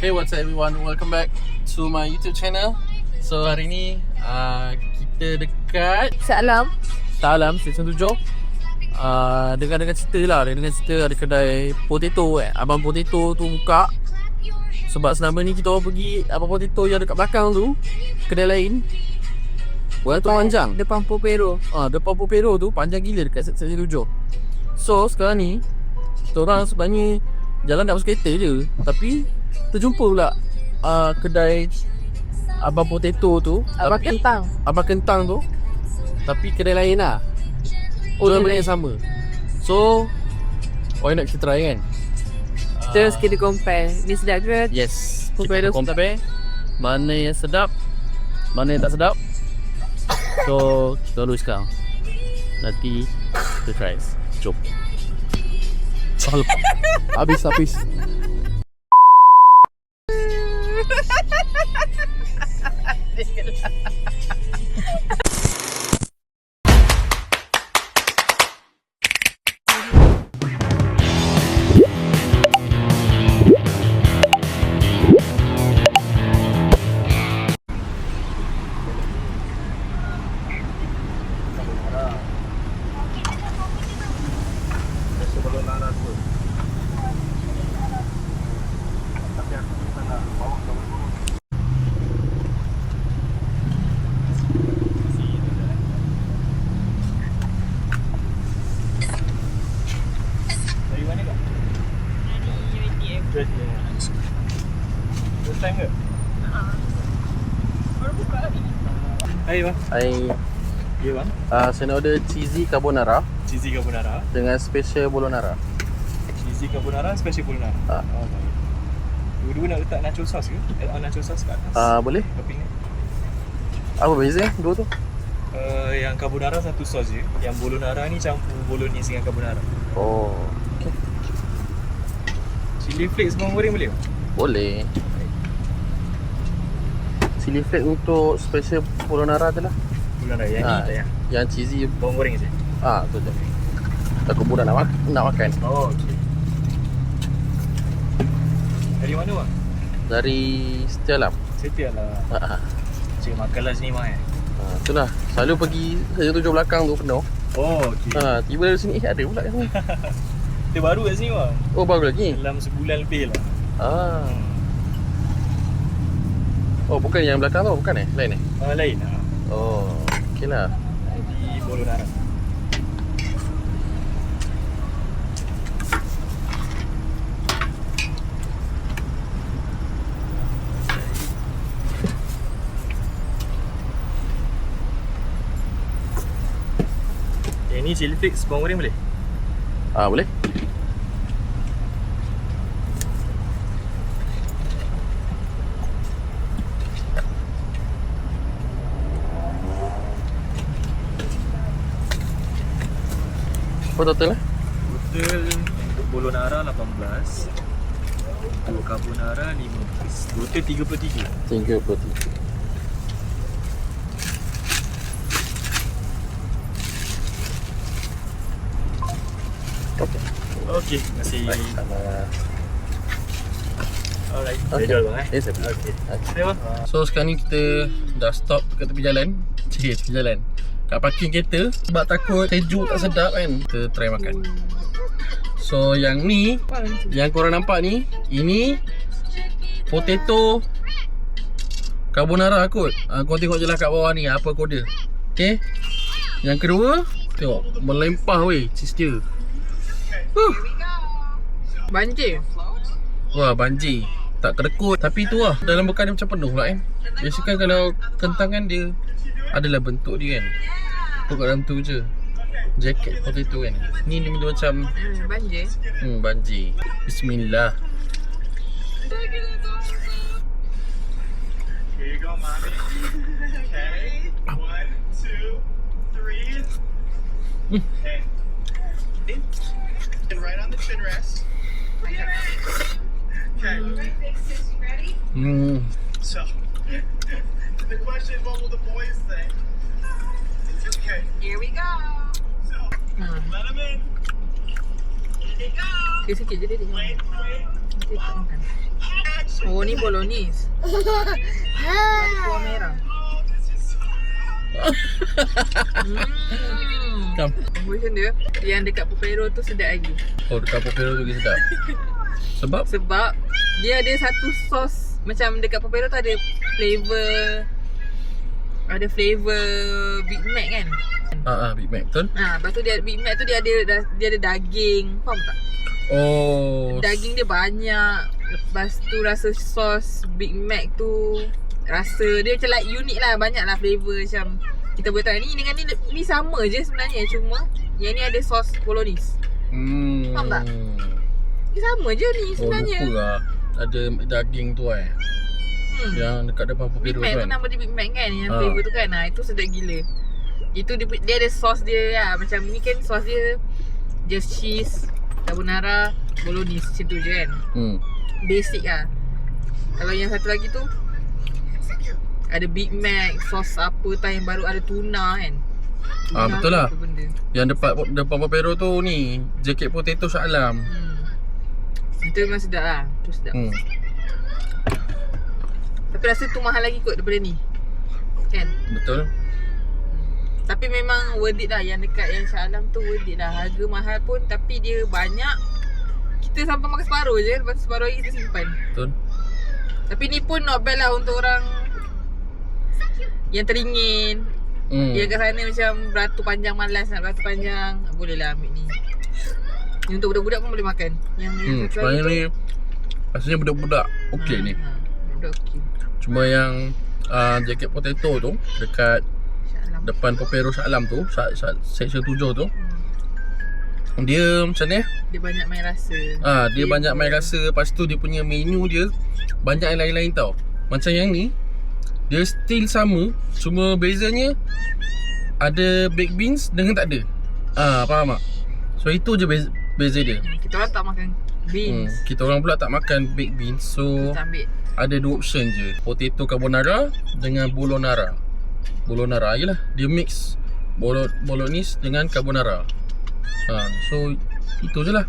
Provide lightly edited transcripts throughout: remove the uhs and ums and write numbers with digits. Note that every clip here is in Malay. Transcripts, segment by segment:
Okay, what's up everyone? Welcome back to my YouTube channel. So hari ni kita dekat Salam Stesen 7. Dengan cerita lah, dengan cerita ada kedai potato Abang Potato tu buka. Sebab selama ni kita orang pergi Abang Potato yang dekat belakang tu, kedai lain. Well, tu panjang. depan Popero. Depan Popero tu panjang gila dekat Stesen 7. So sekarang ni kita orang sebenarnya jalan nak masuk kereta je, tapi terjumpa pula kedai Abang Potato tu, Abang Kentang tu, tapi kedai lain lah. Jual benda yang sama. So why not kita try kan? Terus kita compare. Ni sedap ke? Yes, Popero kita compare mana yang sedap, mana yang tak sedap. So kita lalu sekarang. Nanti kita try. Jom. Habis First time ke? Baru buka lagi. Hai bang. Hai. Ya bang. Saya nak order cheesy carbonara. Cheesy carbonara dengan special bolognara. Cheesy carbonara, special bolognara. Oh, baik. Dua-dua nak letak nacho sauce ke? Nacho sauce kat atas. Boleh. Topping ni. Apa beza dua tu? Yang carbonara satu sos je. Yang bolognara ni campur bolognese dengan carbonara. Oh. Okay. Chili flakes bawang goreng boleh? Boleh. Chili flake untuk special bolognara je lah. Bolognara yang ni tak payah. Yang cheesy bawang goreng je. tu je. Takut budak nak makan. Oh, okey. Dari mana bang? Dari Setialam. Setialah. Cik makan lah sini bang Itulah. Selalu pergi saya tujuh belakang tu penuh. Oh, okey. Tiba dari sini ada pula kat sini. Dia baru kat sini bang. Oh, baru lagi. Dalam sebulan lebih lah. Oh, bukan yang belakang tu, bukan lain Lain lah. Oh, okey lah. Di bolognara. Yang ni chili flakes bawang goreng boleh? Boleh. Apa total lah? Total untuk bolognara 18, untuk carbonara 15. Total 33. 33. Okey, terima kasih. Alright, Okay. dah jual bang Yes, sir. Okey. Okay bang. So sekarang ni kita dah stop dekat tepi jalan. Tepi jalan kat parking kereta. Sebab takut sejuk tak sedap kan, kita try makan. So yang ni, yang korang nampak ni, ini potato carbonara kot. Korang tengok je lah kat bawah ni apa kode. Okay. Yang kedua, tengok melempah weh cheese dia. Banjir. Wah, banjir. Tak kedekut. Tapi tu lah, dalam bekal dia macam penuh pula kan. Biasanya kan kalau kentang kan dia adalah bentuk dia kan. Tu kat dalam tu je. Jacket potato kan. Ni dia macam Banjir. Banjir. Bismillah. Here you go, mommy. Okay. 1, 2, 3. Okay. And right on the chin rest. Okay. Ready? So, the question is, what will the boys think? Okay. Here we go. So, let them in. Here they go. Sikit-sikit je dia. Wait. Nanti tak makan. Oh ni bolognese. Ada kuah merah. Kam. Combination dia yang dekat Popero tu sedap lagi. Oh, dekat Popero tu lagi sedap. Sebab? Sebab dia ada satu sos. Macam dekat Popero tu ada flavor Big Mac kan. Big Mac betul? Lepas tu dia Big Mac tu dia ada daging. Faham tak? Oh. Daging dia banyak. Lepas tu rasa sos Big Mac tu rasa dia macam like unik lah. Banyak lah flavor macam kita boleh tahu ni dengan ni sama je sebenarnya. Cuma yang ni ada sos bolognese. Faham tak? Ni sama je ni sebenarnya. Oh, lupa lah. Ada daging tu yang dekat depan Big Popero Mac tu tu kan. nama dia Big Mac kan. Yang flavor tu kan. Itu sedap gila. Itu dia ada sos dia lah. Macam ni kan sos dia just cheese, carbonara, bolognese macam tu je kan. Basic lah. Kalau yang satu lagi tu ada Big Mac, sos apa tau yang baru, ada tuna kan. Betul lah. Benda. Yang depan Popero tu ni jacket potato Shah Alam. Itu memang sedap lah. Itu sedap. Tapi rasa tu mahal lagi kot daripada ni. Kan? Betul. Tapi memang worth it lah. Yang dekat yang Shah Alam tu worth it lah. Harga mahal pun tapi dia banyak. Kita sampai makan separuh je. Lepas tu separuh lagi kita simpan. Betul. Tapi ni pun not bad lah untuk orang yang teringin. Yang kat sana macam beratur panjang, malas nak beratur panjang, boleh lah ambil ni. Ni untuk budak-budak pun boleh makan. Yang sebenarnya ni rasanya budak-budak okey ni. Budak okey. Cuma yang jacket potato tu dekat depan Popero Shah Alam tu, section 7 tu, dia macam ni. Dia banyak main rasa. Dia banyak main rasa. Lepas tu dia punya menu dia banyak yang lain-lain tau. Macam yang ni dia still sama, cuma bezanya ada baked beans dengan tak ada. Faham tak? So itu je beza dia. Kita orang tak makan beans. Kita orang pula tak makan baked beans. So kita ambil ada dua option je, potato carbonara dengan bolognese. Bolognese je lah. Dia mix bolognese dengan carbonara. So itu je lah.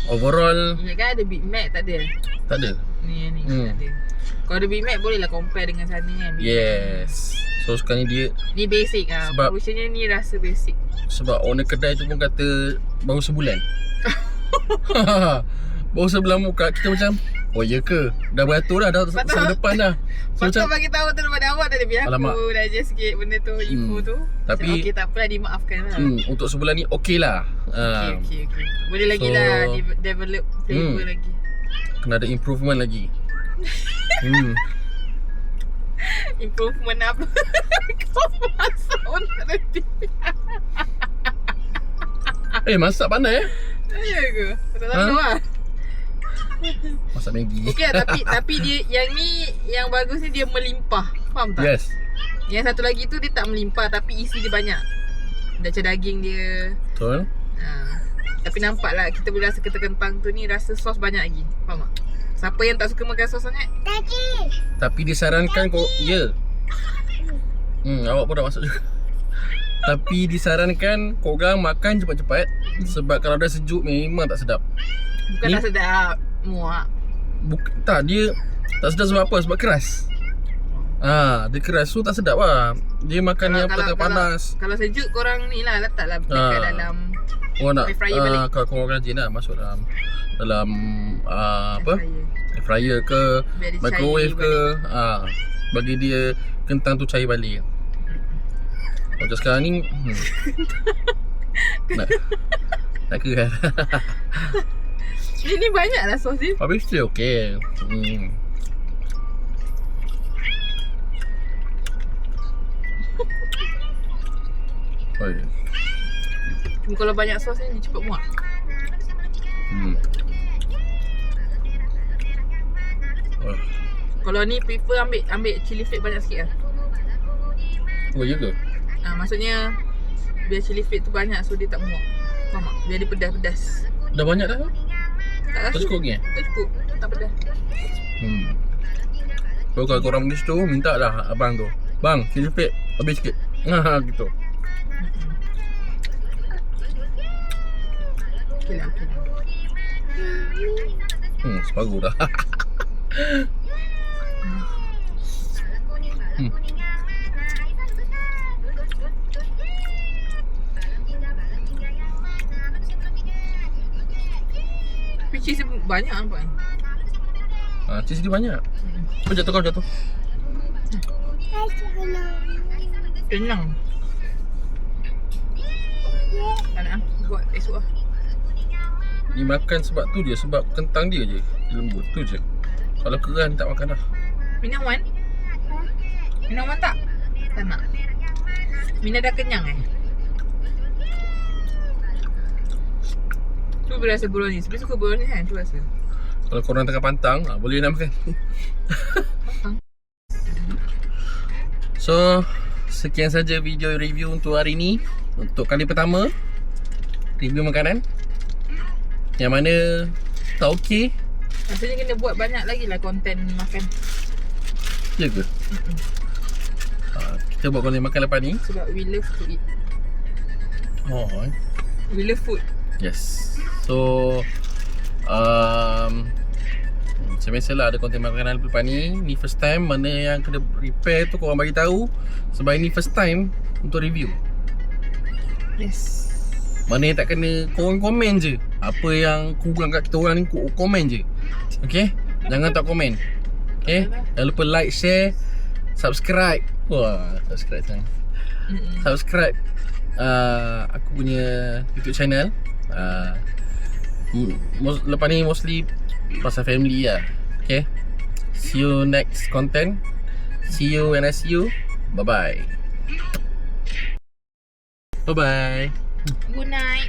Overall ya kan ada Big Mac tak ada? tak ada. Ni tak ada. Kalau ada Big Mac boleh lah compare dengan sana kan. Yes. So sekarang ni dia Ni basic lah. Sebab- Proportionnya ni rasa basic. sebab owner kedai tu pun kata baru sebulan. Baru sebulan buka. Kita macam, oh ya ke? Dah beratur dah, dah sama depan dah. So Patut macam, bagi tahu tu daripada awak tadi. Biar Alamak. aku dah adjust sikit benda tu, info tu. Tapi- Okey tak apalah, dimaafkan lah. untuk sebulan ni okey lah. Okey. Boleh lagi So- lah develop flavor lagi. Kena ada improvement lagi. Improvement apa? Kau masak orang nanti. Masak pandai Ya ke? Tak tahu lah. Masak Maggi. Okey lah, tapi dia yang ni, yang bagus ni dia melimpah. Faham tak? Yes. Yang satu lagi tu dia tak melimpah tapi isi dia banyak. Macam daging dia. Betul. Tapi nampak lah kita boleh rasa kentang tu ni rasa sos banyak lagi. Faham tak? Siapa yang tak suka makan sos sangat? Tapi disarankan kau, ya. Awak pun dah masuk juga. Tapi disarankan korang makan cepat-cepat. Sebab kalau dah sejuk memang tak sedap. Bukan Ni- tak sedap. Muak. Tak, dia tak sedap sebab apa? Sebab keras. Dia keras, so tak sedap lah. Dia makan yang apa tak panas. Kalau sejuk korang ni lah letaklah dekat dalam Korang nak air fryer balik. kalau korang rajin lah masuk dalam apa? air fryer. Air fryer ke, Biar dia microwave cair ke, bagi dia kentang tu cair balik. Macam sekarang ni nak keras. Ini banyak lah sos ni. Habis tu okey. Cuma kalau banyak sos ni dia cepat muak. Kalau ni prefer ambil chili flake banyak sikit lah. Oh ya ke? Maksudnya biar chili flake tu banyak so dia tak muak. Faham tak? Biar dia pedas-pedas. Dah banyak dah? Tak rasa. Tak cukup lagi? Tak cukup. Tak pedas. So kalau korang pergi situ, minta lah abang tu, bang, chili flake habis sikit. Gitu. Okey lah. Separuh dah. Tapi cheese dia banyak nampak ni. Cheese dia banyak. Kau jatuh. Kenyang. Tak nak buat esok lah. Ni makan sebab tu je. Sebab kentang dia je lembut. Tu je. Kalau keran tak makan dah. Minum Wan? Minum Wan tak? Tak nak. Mina dah kenyang Cuba rasa bolognese. Dia suka bolognese kan? Cuba rasa. Kalau korang tengah pantang, boleh nak makan. So, sekian saja video review untuk hari ni. Untuk kali pertama, review makanan yang mana tak okey. Rasanya kena buat banyak lagi lah konten makan. Ya ke? Kita buat konten makan lepas ni. Sebab we love to eat. We love food. Yes. So macam biasalah ada konten makanan lepas ni. Ni first time. Mana yang kena repair tu korang bagi tahu. Sebab ini first time untuk review. Yes. Mana yang tak kena, korang komen je. Apa yang kurang kat kita orang ni, komen je. Okay? Jangan tak komen. Okay? Jangan lupa like, share, subscribe. Wah, subscribe sekarang. Subscribe aku punya YouTube channel. Lepas ni mostly pasal family lah. Okay? See you next content. See you when I see you. Bye bye. Bye bye. Good night.